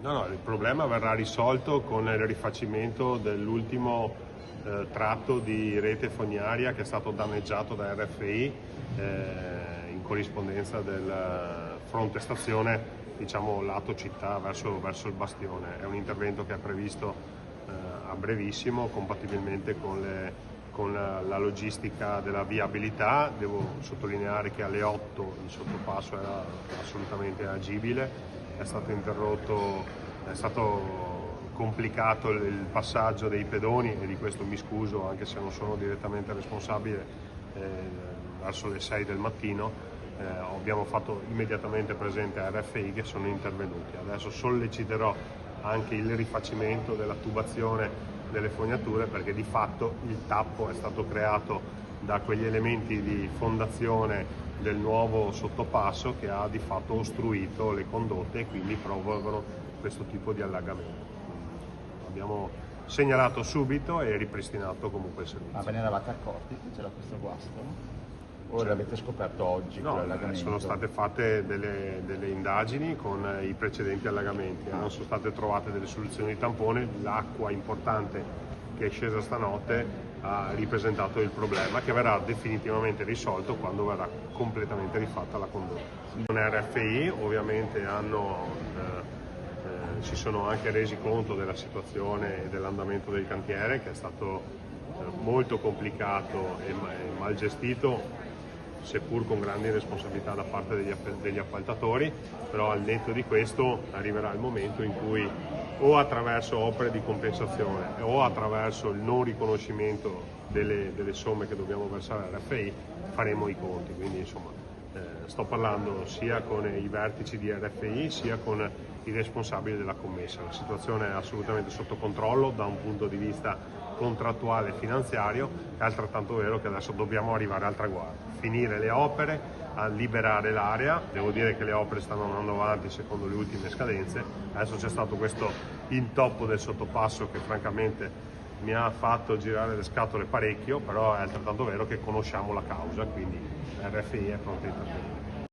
No, il problema verrà risolto con il rifacimento dell'ultimo tratto di rete fognaria che è stato danneggiato da RFI in corrispondenza del fronte stazione, diciamo lato città verso il bastione. È un intervento che è previsto a brevissimo, compatibilmente con la logistica della viabilità. Devo sottolineare che alle 8 il sottopasso era assolutamente agibile. È stato interrotto, è stato complicato il passaggio dei pedoni e di questo mi scuso anche se non sono direttamente responsabile, verso le 6 del mattino. Abbiamo fatto immediatamente presente a RFI che sono intervenuti. Adesso solleciterò anche il rifacimento della tubazione delle fognature, perché di fatto il tappo è stato creato da quegli elementi di fondazione del nuovo sottopasso che ha di fatto ostruito le condotte e quindi provocano questo tipo di allagamento. Abbiamo segnalato subito e ripristinato comunque il servizio. Ma ve ne eravate accorti che c'era questo guasto? O l'avete scoperto oggi? No, sono state fatte delle indagini con i precedenti allagamenti, non sono state trovate delle soluzioni di tampone, l'acqua importante che è scesa stanotte ha ripresentato il problema, che verrà definitivamente risolto quando verrà completamente rifatta la condotta. Con RFI ovviamente si sono anche resi conto della situazione e dell'andamento del cantiere, che è stato molto complicato e mal gestito, seppur con grandi responsabilità da parte degli appaltatori, però al netto di questo arriverà il momento in cui o attraverso opere di compensazione o attraverso il non riconoscimento delle somme che dobbiamo versare all'RFI faremo i conti. Quindi insomma sto parlando sia con i vertici di RFI sia con i responsabili della commessa. La situazione è assolutamente sotto controllo da un punto di vista contrattuale e finanziario. È altrettanto vero che adesso dobbiamo arrivare al traguardo, finire le opere, a liberare l'area. Devo dire che le opere stanno andando avanti secondo le ultime scadenze. Adesso c'è stato questo intoppo del sottopasso che francamente mi ha fatto girare le scatole parecchio, però è altrettanto vero che conosciamo la causa, quindi RFI è pronta a intervenire.